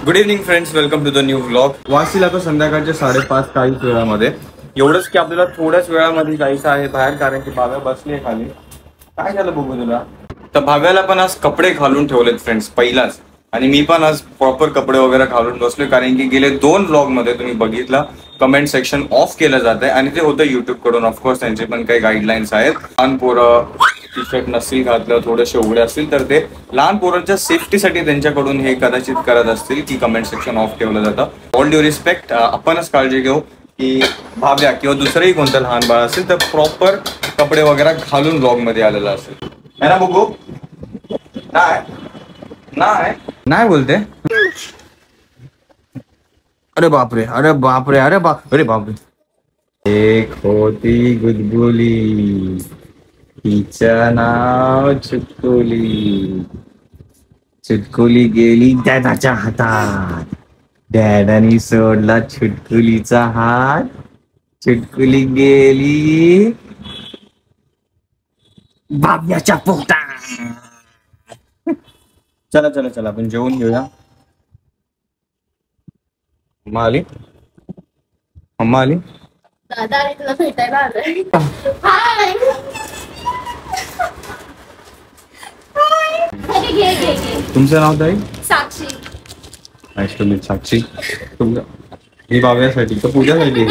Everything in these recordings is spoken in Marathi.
Good evening friends, welcome to the new vlog. वाजतील आता संध्याकाळच्या 5:30 काहीच वेळामध्ये. एवढंच की आपल्याला थोड्याच वेळामध्ये जायचं आहे बाहेर, कारण की भाव्या बसली आहे खाली. काय झालं बघू तुला? तर भाव्याला पण आज कपडे घालून ठेवलेत फ्रेंड्स पहिलाच, आणि मी पण आज प्रॉपर कपडे वगैरे घालून बसलोय, कारण की गेले 2 व्लॉग मध्ये तुम्ही बघितला कमेंट सेक्शन ऑफ केलं जात आहे, आणि ते होतं युट्यूब कडून. ऑफकोर्स त्यांचे पण काही गाईडलाईन्स आहेत. लहान पोरं टी शर्ट नसतील घातलं, थोडेसे उघडे असतील तर ते लहान पोरांच्या सेफ्टीसाठी त्यांच्याकडून हे कदाचित करत असतील की कमेंट सेक्शन ऑफ ठेवलं जातं. ऑल ड्यू रिस्पेक्ट, आपणच काळजी घेऊ की भाव्या किंवा दुसरंही कोणतं लहान बाळ असेल तर प्रॉपर कपडे वगैरे घालून ब्लॉग मध्ये आलेला असेल. है ना बघू? नाही बोलते. अरे बापरे, अरे बापरे, अरे बाप, अरे बापरे. एक होती गुदगुली, तिचं नाव चुटकुली. चुटकुली गेली डॅडाच्या हातात, डॅडानी सोडला चुटकुलीचा हात. चुटकुली गेली बाब्याच्या पोटात. चला चला चला, आपण जेवून घेऊया. अम्मा आली, अम्मा आली. दादा आणि तुला भेटायला आलोय. हाय. घे घे घे. तुमचं नाव ताई? साक्षी. नाईस टू मीट साक्षी. ही बाब्यासाठी तर पूजासाठी.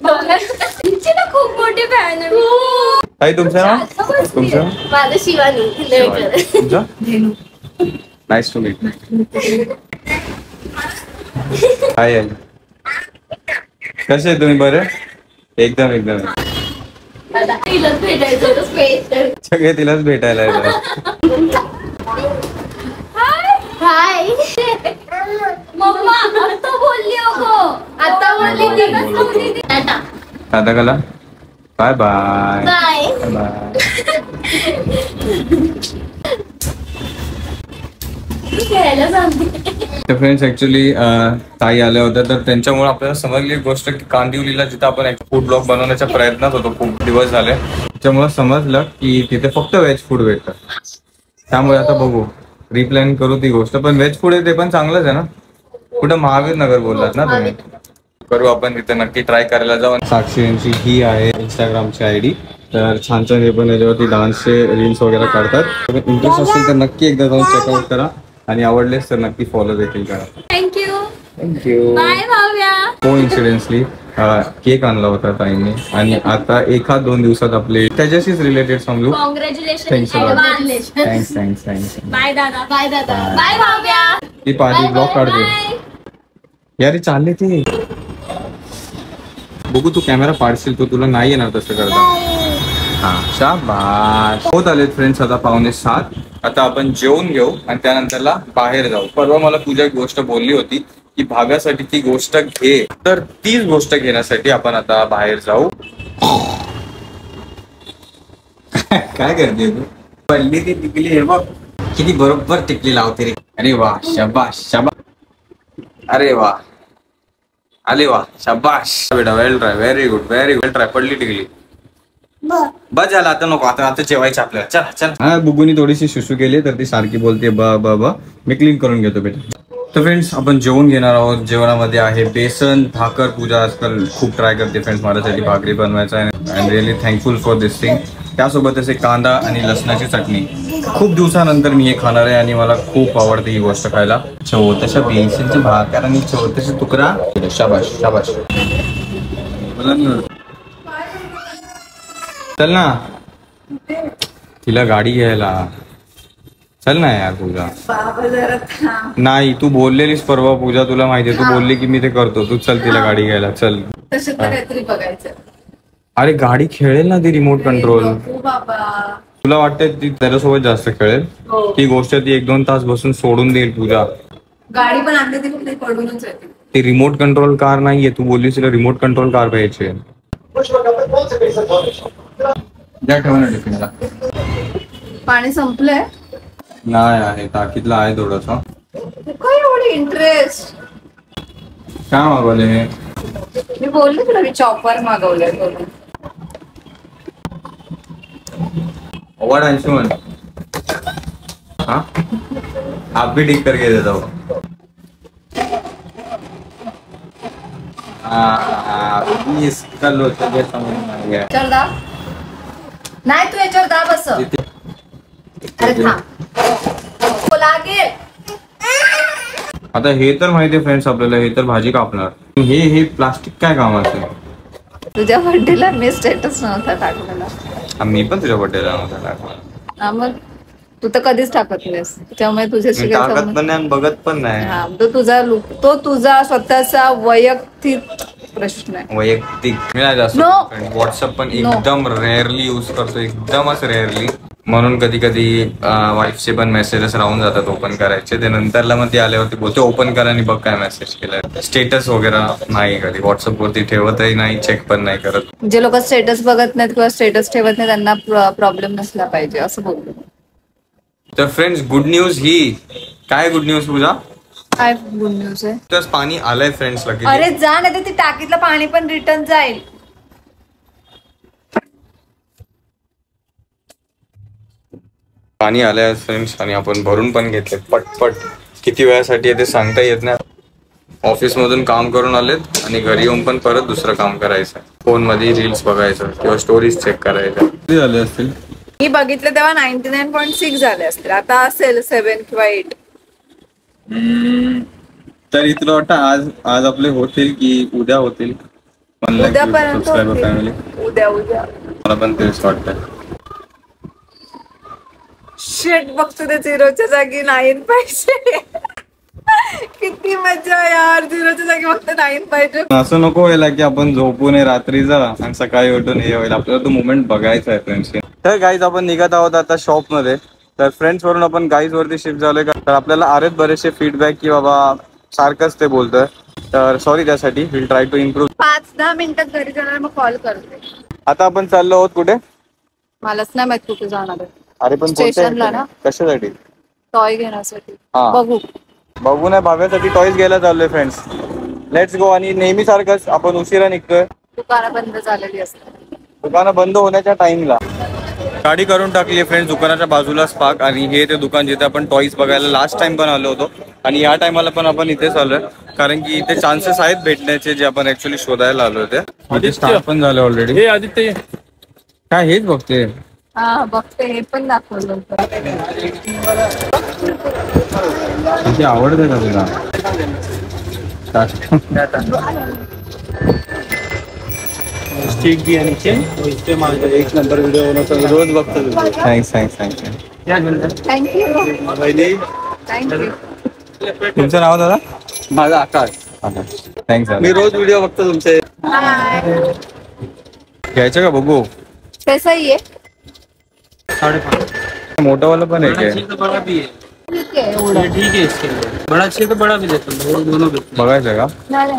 तुमची ना खूप मोठी फॅन आहे. ताई तुमचं नाव? तुमचं? माझं शिवानी. तुमचं? Nice to meet. Hi hi, कसे आहे तुम्ही? बरे? एकदम एकदम. तिलाच भेटायचं होतं स्पेशल. सगळे तिलाच भेटायला येतात. हाय मम्मा, आता बोलली अगो, आता बोलली. टाटा. टाटा कला. Bye bye. Bye bye. खेळायला सांगते. तर फ्रेंड्स ऍक्च्युली ताई आल्या होत्या, तर त्यांच्यामुळे आपल्याला समजली एक गोष्ट की कांदिवलीला जिथं आपण फूड ब्लॉग बनवण्याच्या प्रयत्नात होतो खूप दिवस झाले, त्याच्यामुळे समजलं की तिथे फक्त व्हेज फूड भेटतं. त्यामुळे आता बघू, रिप्लॅन करू ती गोष्ट. पण व्हेज फूड आहे ते पण चांगलंच आहे ना. कुठं महावीर नगर बोललात ना तुम्ही? करू आपण तिथे नक्की ट्राय करायला जाऊ. साक्षी यांची ही आहे इंस्टाग्रामची आयडी, तर छान छान हे पण याच्यावरती डान्सचे रील्स वगैरे काढतात. इंटरेस्ट असेल तर नक्की एकदा जाऊन चेकआउट करा, आणि आवडलेस तर नक्की फॉलो देखील करा. Thank you. Thank you. Bye Bhavya. Coincidentally cake आणला होता ताईंनी, आणि आता 1-2 दिवसात आपले त्याच्याशीच रिलेटेड समजू. Congratulation. Thanks thanks thanks thanks. Bye दादा. बाय दादा. बाय भाव्या. ती पार्टी ब्लॉग काढते यार, चालले ते. बघू तू कॅमेरा पाडशील, तो तुला नाही येणार तसं करता. हा शाबास. होत आलेत फ्रेंड्स आता 6:45. आता आपण जेवून घेऊ आणि त्यानंतरला बाहेर जाऊ. परवा मला पूजा एक गोष्ट बोलली होती की भाव्यासाठी ती गोष्ट घे, तर तीच गोष्ट घेण्यासाठी आपण आता बाहेर जाऊ. काय करते तू? पल्ली ती टिकली आहे बघ, किती बरोबर टिकली लावते रे. अरे वा, शाबाश शाबाश. अरे वा, अरे वा, शाबाश बेटा. वेल ट्राय, व्हेरी गुड, व्हेरी वेल ट्राय. पडली टिकली. बस झालं, आता नको. आता जेवायचं आपल्याला. चला चला. हा, बुगुनी थोडीशी सुसू केली तर ती सारखी बोलते बा बा बा. मी क्लीन करून घेतो बेटा. तर फ्रेंड्स आपण जेवण घेणार आहोत. जेवणामध्ये आहे बेसन भाकर. पूजा आजकाल खूप ट्राय करते फ्रेंड्स माझ्यासाठी भाकरी बनवायचा आहे. I am really thankful for this thing. त्यासोबतच एक कांदा आणि लसणाची चटणी. खूप दिवसानंतर मी हे खाणार आहे, आणि मला खूप आवडते ही गोष्ट खायला. छोट्याशा बेसनची भाकर आणि छोटेसे तुकडा. शाबाश शाबाश. चल ना, तिला गाडी घ्यायला. चल ना यार पूजा. नाही, तू बोललेलीस परवा पूजा, तुला माहितीये, तू बोलली की मी ते करतो. तू चल तिला गाडी घ्यायला. चल. काहीतरी बघायचं. अरे गाडी खेळेल ना ती रिमोट कंट्रोल. तुला वाटतंय ती त्याच्यासोबत जास्त खेळेल? ती गोष्ट ती 1-2 तास बसून सोडून देईल पूजा. गाडी पण आणली ती फक्त पडूनच येते. ती रिमोट कंट्रोल कार नाहीये. तू बोललीस तिला रिमोट कंट्रोल कार पाहिजे. द्या ठेवा ना टिफिनला. पाणी संपलंय? नाही आहे, टाकीतला आहे थोडंसं. काय एवढी इंटरेस्ट? काय मागवले हे? मी बोलले तुला, मी चॉपर मागवलंय म्हणून. व्हाट अंशुमन? हाँ आप भी ठीक करके देता हूँ. इसका लोचा क्या समझ में आ गया याच्यावर दाब. नाही तू याच्यावर दाब असं. अरे थांब. लागेल. आता हे तर माहितीये फ्रेंड्स आपल्याला, हे तर भाजी कापणार. हे प्लास्टिक काय कामाचं? तुझ्या बर्थडेला मी स्टेटस नव्हता टाकलेला. मी पण तुझ्या बर्थडेला नव्हता टाकला. हा मग तू तर कधीच टाकत नाहीस, त्यामुळे तुझ्याशी मी काही टाकत संबंध. पण नाही आणि बघत पण नाही. हा तो तुझा स्वतःचा वैयक्तिक प्रश्न आहे. वैयक्तिक मी नाही जास्त No. व्हॉट्सअप पण No. एकदम रेअरली यूज करतो, एकदमच रेअरली. म्हणून कधी कधी वाईफचे पण मेसेजेस राहून जातात ओपन करायचे. ते नंतरला मग ते आल्यावरती बोलते ओपन करा आणि बघ काय मेसेज केलाय. स्टेटस वगैरे नाही कधी व्हॉट्सअप वरती ठेवतही नाही, चेक पण नाही करत. जे लोक स्टेटस बघत नाहीत किंवा स्टेटस ठेवत नाही त्यांना प्रॉब्लेम नसला पाहिजे असं बोलतो. तर फ्रेंड्स गुड न्यूज ही काय गुड न्यूज पूजा? काय गुड न्यूज आहे? तर पाणी आलंय फ्रेंड्स लगेच. अरे जा नाही तर ती टाकीतलं पाणी पण रिटर्न जाईल. पाणी आलंय फ्रेंड्स आणि आपण भरून पण घेतले पटपट. किती वेळासाठी आहे ते सांगता येत नाही. ऑफिस मधून काम करून आलेत आणि घरी येऊन पण परत दुसरं काम करायचं. फोन मध्ये रील्स बघायचं किंवा स्टोरीज चेक करायच्या. किती झाले असतील? मी बघितलं तेव्हा 99.6 झाले असतील. आता असेल 7 किंवा 8. तर इथलं वाटतं आज आपले होतील की उद्या होतील. उद्यापर्यंत फॅमिली उद्या मला पण तेच वाटतं. शेट बघतो ते 0च्या जागी 9 पाहिजे. किती मजा यार, 0च्या जागी फक्त 9 पाहिजे. असं नको व्हायला की आपण झोपू नये रात्रीचा आणि सकाळी उठून हे होईल. आपल्याला तो मुवमेंट बघायचा आहे फ्रेंड्स. तर गाईज आपण निघत आहोत आता शॉप मध्ये. तर फ्रेंड्स वरून आपण गाईज वरती शिफ्ट झालोय का, तर आपल्याला आलेत बरेचसे फीडबॅक की बाबा सारखंच ते बोलतोय. तर सॉरी त्यासाठी. Will try to improve. 5-10 मिनिटात घरी जाणार, मग कॉल करते. आता आपण चाललो आहोत कुठे? मलाच नाही माहित कुठे जाणार आहे. अरे पण स्टेशनला ना. कशासाठी? टॉय घेण्यासाठी. हा. बघू नाही भाव्यासाठी टॉईज घ्यायला चाललोय फ्रेंड्स. Let's go. आणि नेहमी सारखंच आपण उशिरा निघतोय. दुकानं बंद झालेली असतात. दुकानं बंद होण्याच्या टाइमला गाडी करून टाकली फ्रेंड्स दुकानाच्या बाजूला स्पार्क. आणि हे ते दुकान जिथे आपण टॉईज बघायला लास्ट टाइम पण आलो होतो आणि या टायमाला पण आपण इथेच आलोय, कारण की इथे चान्सेस आहेत भेटण्याचे जे आपण ऍक्च्युअली शोधायला आलो होते. इथे स्टार्ट पण झालं ऑलरेडी. हे आदित्य काय हेच बघते. हा बघते, हे पण दाखवलं होतं. किती आवडते का तुला? स्टिक भी है नीचे और इस पे मान एक नंबर वीडियो होना चाहिए. रोज वक्त thanks thanks thanks. Thank you. Thank you. तुमचं नाव दादा? माझा आकाश. थँक्स. मी रोज व्हिडिओ बघतो तुमचे. घ्यायचं का बघू? कैसाही आहे. 5.5 मोठं वाला पण आहे बड़ा काय? चाहिए तो बड़ा भी है. ठीक आहे ये एवढं. ठीक है इसके लिए. बड़ा चाहिए तो बड़ा भी देता हूँ. वो दोनों देते हैं. बघायचं का? नाही.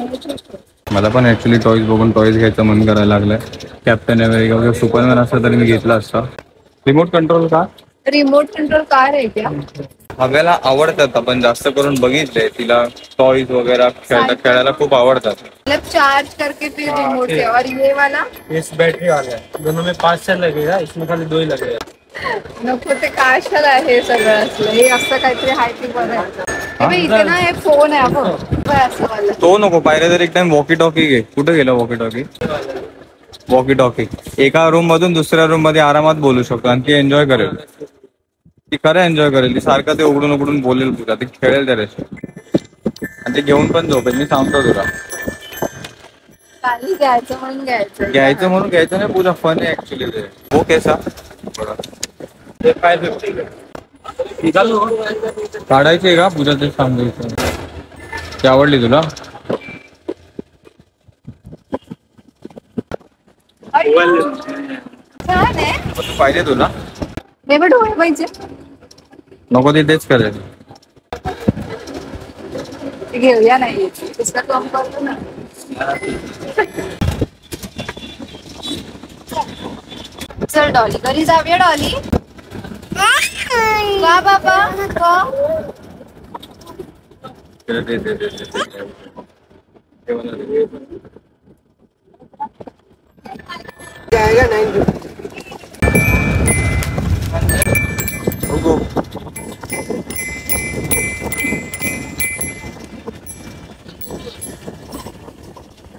मला पण ऍक्च्युली टॉईज बघून टॉईज घ्यायचं मन करायला लागलंय. कॅप्टन अमेरिका किंवा सुपरमॅन असतं तरी मी घेतला असता. रिमोट कंट्रोल का? रिमोट कंट्रोल कार आहे क्या? हव्याला आवडतात, आपण जास्त करून बघितलंय तिला टॉईज वगैरे खेळायला खूप आवडतात. मतलब चार्ज करके फिर रिमोट से. और ये वाला इस बैटरी वाला है. दोनों में 5 सेल लगेगा. इसमें खाली 2 ही लगेगा. नको ते काशाला हे सगळं असलं. हे असं काहीतरी हाय ते बरं आहे. इथे ना हे फोन आहे बघ असं वाला. तो नको पाहिजे तर एक टाइम वॉकी टॉकी घे. कुठे गेला वॉकी टॉकी? वॉकी टॉकी एका रूम मधून दुसऱ्या रूम मध्ये आरामात बोलू शकतो आणि ती एन्जॉय करेल. ती खरं एन्जॉय करेल. ती सारखं ते उघडून उघडून बोलेल तुला. ती खेळेल त्या रेस्ट आणि ते घेऊन पण झोपेल. मी सांगतो तुला. काही घ्यायचं म्हणून घ्यायचं म्हणून घ्यायचं नाही. पूजा फन आहे ऍक्च्युली ते. हो कैसा? ये 550 का. निकालो. काढायची आहे का पूजा? ते सांगायचं. ती आवडली तुला? छान आहे. तू पाहिजे तुला? हे बघ डोळे पाहिजे. नको ते तेच करेल. घेऊया नाही इसका काम करतो ना. चल डॉली घरी जाऊया. डॉली का बाबा का? जाएगा 950.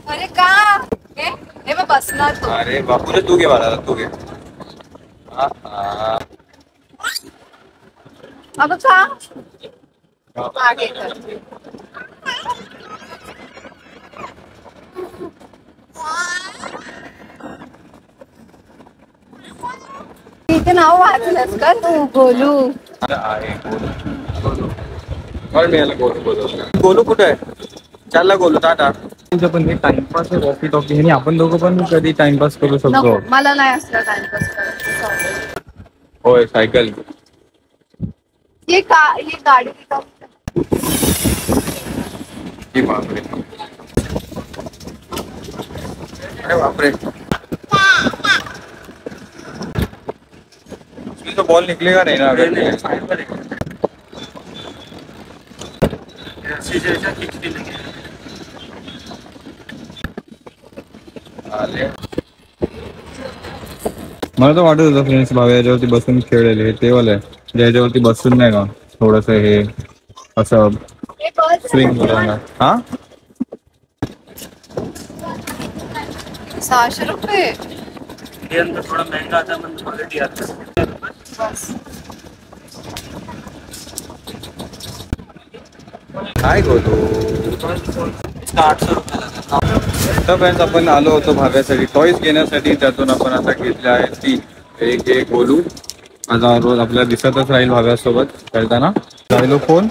अरे का हे मग बसणार तो. अरे बापूरे तू घे बाळाला तू घे. हा, हा. अगं का मागे कर. इथे नाव वाचलंस का तू गोलू. आहे गोलू. बरं मिळालं गोलू गोलू. गोलू कुठे आहे? चालला गोलू टाटा. पण हे टाइमपास आहे वॉकी टॉकी आणि आपण दोघं पण कधी टाइमपास करू शकतो. नको मला नाही असलं टाइमपास करायचं. होय सायकल. ये गाडी हे बापरे. अरे बापरे. उसमें तो बॉल निकलेगा नहीं ना अगर मला तर वाटत होतं फ्रेंड्स भाव याच्यावरती बसून खेळलेले ते वाले याच्यावरती बसून नाही का थोडस हे असं स्विंग करायला. हा 600 रुपये. थोड़ा महंगा आता पण क्वालिटी आता. काय गोलू 800 रुपये. तर फ्रेंड्स आपण आलो होतो भाव्यासाठी टॉईज घेण्यासाठी. त्यातून आपण आता घेतले आहे 3. एक गोलू माझा रोज आपल्याला दिसतच राहील भाव्यासोबत खेळताना. राहिलो फोन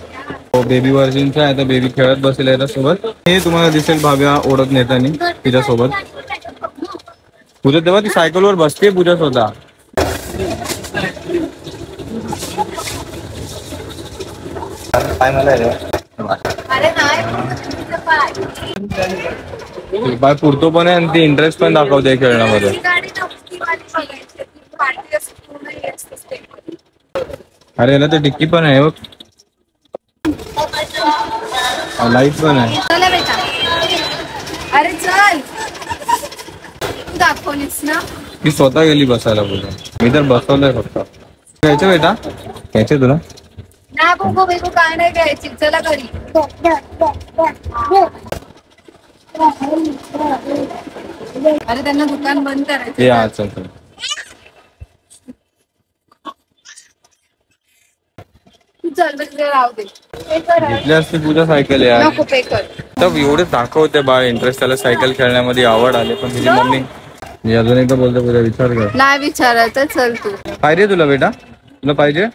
तो बेबी व्हर्जनचा आहे तर बेबी खेळत बसेल याच्यासोबत. हे तुम्हाला दिसेल भाव्या ओढत नेतानी तिच्यासोबत. पूजा तेव्हा ती सायकलवर बसते पूजा स्वतः. अरे नाही बाय पुरतो पण आहे आणि ती इंटरेस्ट पण दाखवते खेळण्यामध्ये. गाडी नव्हती वाली बघायची. पार्टी असं पूर्ण हे असतं स्टेपमध्ये. अरे याला तर डिक्की पण आहे बघ. लाईट पण आहे. चला बेटा. अरे चल तू दाखवलीस ना. ती स्वतः गेली बसायला पूजा. मी तर बसवलंय फक्त. घ्यायचं बेटा घ्यायचे तुला. नाही बघू बेगू काय नाही घ्यायची. चला घरी. अरे त्यांना दुकान बंद करायचं. ये आज चल चल. तू चल म्हणजे राहू दे. पे कर. घेतली असती पूजा सायकल यार. नको पे कर. तर एवढे दाखवते बाळ इंटरेस्ट त्याला सायकल खेळण्यामध्ये आवड आली पण तुझी मम्मी मी अजून एकदा बोलतो पूजा विचार कर. नाही विचारायचं. चल तू. पाहिजे तुला बेटा तुला पाहिजे.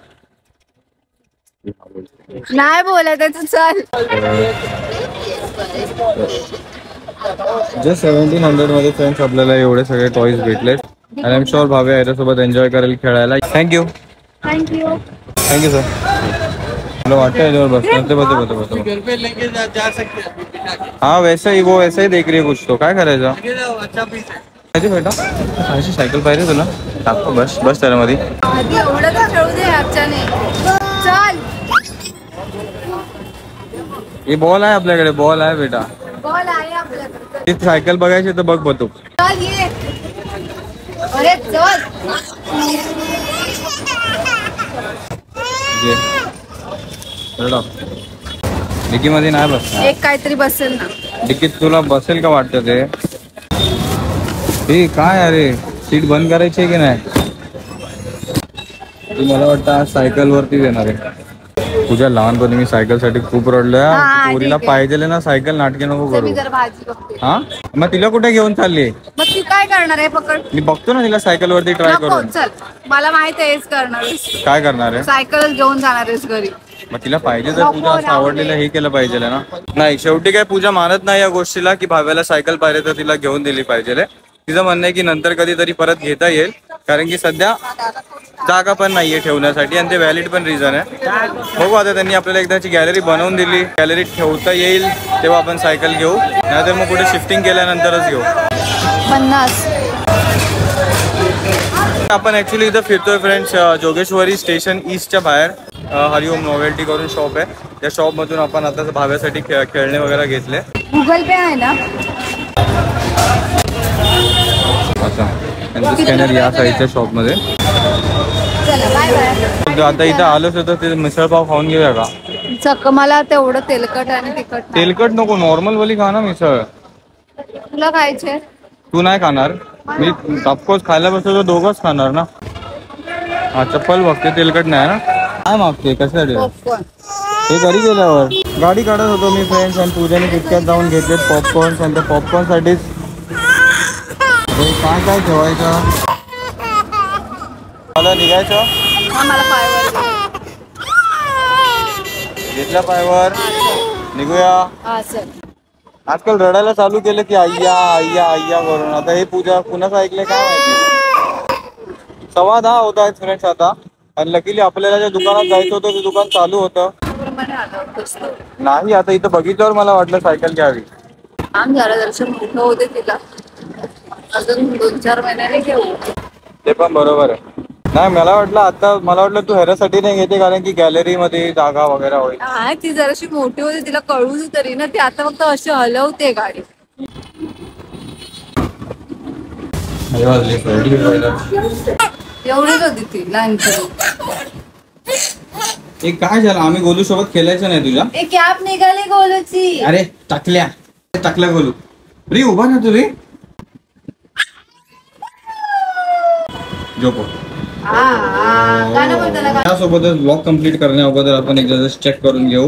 नाही बोलायचं तू चल. जस्ट 1700 मध्ये फ्रेंड्स आपल्याला एवढे सगळे टॉईज भेटले आणि आय एम शुअर भावे याच्यासोबत एन्जॉय करेल खेळायला. Thank you thank you. Thank you sir. तुला वाटतं याच्यावर बस बस. घर पे लेके जा सकते हैं. हाँ वैसा ही वो वैसा ही देख रही है कुछ तो काय करायचं. अच्छा पीस है. पाहिजे बेटा अशी सायकल पाहिजे तुला. टाकतो बस बस त्यामध्ये. आधी एवढं तर खेळू दे आजच्याने. चल. हे बॉल आहे आपल्याकडे बॉल आहे बेटा. बॉल आहे आपल्याकडे. ती सायकल बघायची तर बघ बतू. चल ये. अरे चल. डिक्की मध्ये नाही बसणार. एक काहीतरी बसेल ना. डिक्कीत तुला बसेल का वाटतं ते. हे काय अरे सीट बंद करायची आहे की नाही. मला वाटतं आज सायकल वरती देणार आहे. तुझ्या लहानपणी मी सायकल साठी खूप रडलोय. हा, पोरीला ठीक आहे. पाहिजे ना सायकल नाटके नको चल, मी करू. जरा भाजी बघते. हा मग तिला कुठे घेऊन चालली. मग ती काय करणार आहे. पकड. मी बघतो ना तिला सायकल वरती ट्राय नको करून. चल. मला माहित आहे हेच करणार आहेस. काय करणार आहे. सायकल घेऊन जाणार आहेस घरी. मग तिला पाहिजे तर नको, पूजा असं राहू आवडलेलं दे. हे केलं पाहिजे ना. नाही शेवटी काय पूजा मानत नाही या गोष्टीला की भाव्याला सायकल पाहिजे तर तिला घेऊन दिली पाहिजे. तिचं म्हणणं आहे की नंतर कधीतरी परत घेता येईल कारण की सध्या जागा पण नाहीये ठेवण्यासाठी आणि ते व्हॅलिड पण रिझन आहे. बघू आता त्यांनी आपल्याला एकदाची गॅलरी बनवून दिली. गॅलरीत ठेवता येईल तेव्हा आपण सायकल घेऊ नाहीतर मग कुठे शिफ्टिंग केल्यानंतरच घेऊ. 50. आपण ऍक्च्युली इथं फिरतोय फ्रेंड्स जोगेश्वरी स्टेशन ईस्टच्या बाहेर. हरिओम नॉवेल्टी करून शॉप आहे. त्या शॉप मधून आपण आता भाव्यासाठी खेळणे वगैरे घेतले. गुगल पे आहे ना. अच्छा त्यांचं स्कॅनर या साईडच्या शॉप मध्ये. चला बाय बाय. आता इथं आलोच होतं ते मिसळपाव खाऊन घेऊया का. मला तेवढं तेलकट आणि तिखट नाही. तेलकट नको, नॉर्मल वाली खा ना मिसळ. तुला खायचे? तू नाही खाणार? मी ऑफकोर्स खायला बसलो तर दोघंच खाणार ना. हा चप्पल बघते, तेलकट नाही ना. काय मागते कशासाठी? पॉपकॉर्न. हे घरी गेल्यावर गाडी काढत होतो मी फ्रेंड्स आणि पूजाने तितक्यात जाऊन घेतले पॉपकॉर्न. आणि त्या पॉपकॉर्न साठीच काय काय ठेवायचं, मला निघायचं. मला पायवर घेतल्या पायवर निघूया. हा सर. आजकाल रडायला चालू केलं की अय्या अय्या अय्या करून. आता हे पूजा कुणाचं ऐकलंय काय माहिती. 10:15 होत आहेत फ्रेंड्स आता. आणि लकीली आपल्याला ज्या दुकानात जायचं होतं ते दुकान चालू होतं नाही. आता इथं बघितल्यावर मला वाटलं सायकल घ्यावी. आम जरा दर्शन मोठं होते तिला अजून 2-4 महिन्याने घेऊ. ते पण बरोबर आहे. नाही मला वाटलं तू ह्याच्यासाठी नाही घेते कारण की गॅलरी मध्ये जागा वगैरे होईल. हा ती जराशी मोठी होती, तिला कळू दे तरी ना. ती आता फक्त अशी हलवते गाडी. एवढीच होती ती लहानपणी. एक काय झालं, आम्ही गोलू सोबत खेळायचं नाही तुझ्या. एक कॅप निघाली गोलूची. अरे टाकल्या गोलू. रे उभा ना तू रे. झोपो. त्यासोबतच ब्लॉग कम्प्लीट करण्या अगोदर आपण एकदा जस्ट चेक करून घेऊ.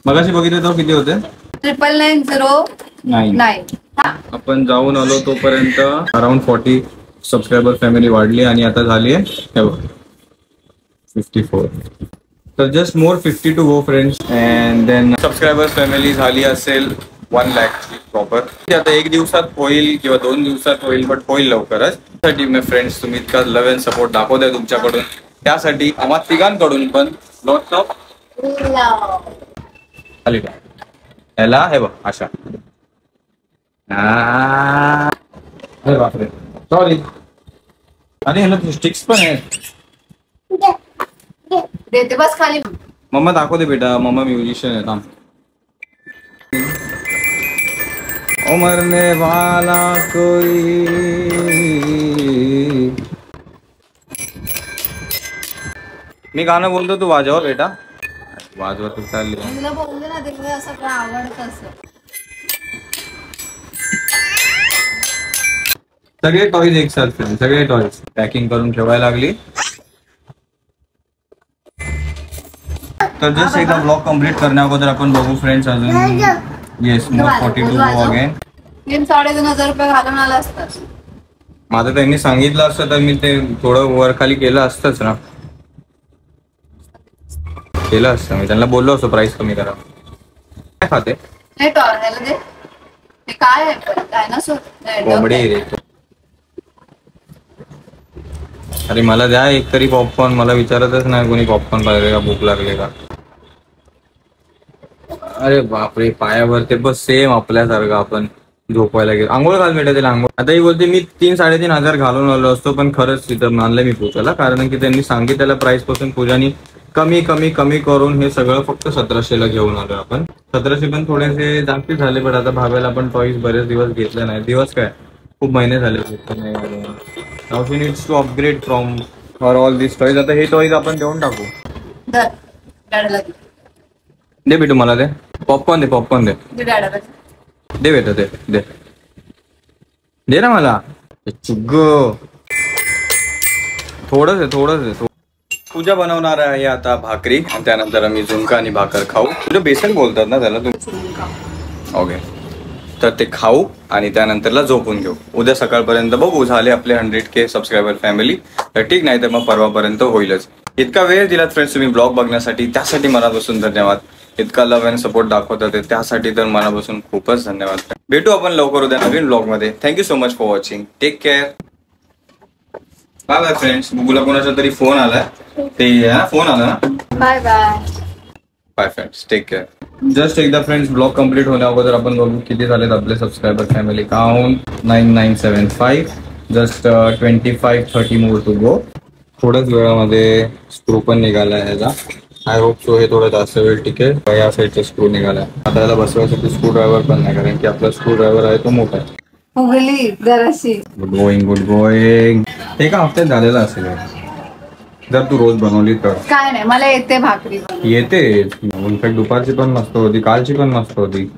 मगाशी बघितलं तर किती होते? 99909. आपण जाऊन आलो तोपर्यंत अराउंड 40 सबस्क्रायबर फॅमिली वाढली आणि आता झाली आहे 54. तर just more 50 to go friends. And then subscriber family झाली असेल 1 लाख प्रॉपर. आता 1 दिवसात होईल किंवा 2 दिवसात होईल, बट होईल लवकरच. त्यासाठी मी फ्रेंड्स तुम्ही इतका लव्ह अँड सपोर्ट दाखवताय तुमच्याकडून, त्यासाठी आम्हा तिघांकडून पण लॉट्स ऑफ खाली याला हे बघ अशा. अरे बापरे सॉरी. अरे ह्याला स्टिक्स पण आहेत. देते बस खाली. मम्मा दाखवते बेटा, मम्मा म्युझिशियन आहे. थांब. मरने वाला कोई. मी गाणं बोलतो तू वाजव बेटा. वाजवा तू चालली. तुला बोलले ना तिला असं काय आवडत असं. सगळे टॉईज एक साथ सगळे टॉईज पॅकिंग करून ठेवायला लागली. तर जस्ट एकदा ब्लॉग कम्प्लीट करण्या अगोदर आपण बघू फ्रेंड्स अजून. येस मोर 42 गो अगेन. 3,500 रुपये घालून आला असतात. माझं त्यांनी सांगितलं असतं तर मी ते थोडं वर खाली केलं असतंच ना. केलं असतं मी त्यांना बोललो असतो प्राइस कमी करा. काय खाते हे टॉर्नेला दे. ते काय आहे डायनासोर कोंबडी रे. अरे मला द्या एक तरी पॉपकॉर्न. मला विचारतच नाही कोणी पॉपकॉर्न पाहिजे का, भूक लागले का. अरे बापरे पायावर ते बस सेम आपल्यासारखं. आपण झोपायला गेलो. आंघोळ घाल मिळते त्याला आंघोळ. आता ही बोलते मी 3-3.5 हजार घालून आलो असतो, पण खरंच तिथं मानलं मी पूजाला. कारण की त्यांनी सांगितलेल्या प्राइस पासून पूजानी कमी कमी कमी करून हे सगळं फक्त 1700 ला घेऊन आलो आपण. 1700 पण थोडेसे जास्ती झाले. पण आता भाव्याला आपण टॉईज बरेच दिवस घेतले नाही. दिवस काय खूप महिने झाले. Now she needs to upgrade from for all this toys. आता हे टॉईज आपण देऊन टाकू. दे बेटू मला दे पॉपकॉर्न. दे दे बेटा दे दे ना मला. चुग्ग थोडंच आहे. पूजा बनवणार आहे आता भाकरी आणि त्यानंतर आम्ही झुणका आणि भाकर खाऊ. तुझं बेसन बोलतात ना त्याला तुम्ही. ओके तर ते खाऊ आणि त्यानंतरला झोपून घेऊ. उद्या सकाळपर्यंत बघू झाले आपले 100K सबस्क्रायबर फॅमिली तर ठीक, नाही तर मग परवापर्यंत होईलच. इतका वेळ दिलात फ्रेंड्स तुम्ही ब्लॉग बघण्यासाठी, त्यासाठी मनापासून धन्यवाद. इतका लव्ह अँड सपोर्ट दाखवतात त्यासाठी तर मनापासून खूपच धन्यवाद. भेटू आपण लवकर उद्या नवीन ब्लॉग मध्ये. Thank you so much for watching. Take care. Bye bye friends. मुगुला कोणाचा तरी फोन आलाय. ते फोन आला ना. Bye bye. Bye friends. Take care. Just एकदा फ्रेंड्स ब्लॉग कम्प्लीट होण्या अगोदर आपण बघू किती झालेत आपले subscriber family. Count 9975. Just 25-30 more to go. थोड्याच वेळामध्ये स्क्रू पण निघाला ह्याचा. आय होप सो हे थोडं जास्त वेळ टिकेल. या साईडचा स्क्रू निघाला. आता याला बसवायसाठी स्क्रू ड्रायव्हर पण नाही कारण की आपला स्क्रू ड्रायव्हर आहे तो मोठा आहे. उगली जराशी. Good going. एका हफ्त्यात झालेला असेल. जर तू रोज बनवली तर. काय नाही मला येते भाकरी. येते इनफॅक्ट दुपारची पण मस्त होती, कालची पण मस्त होती.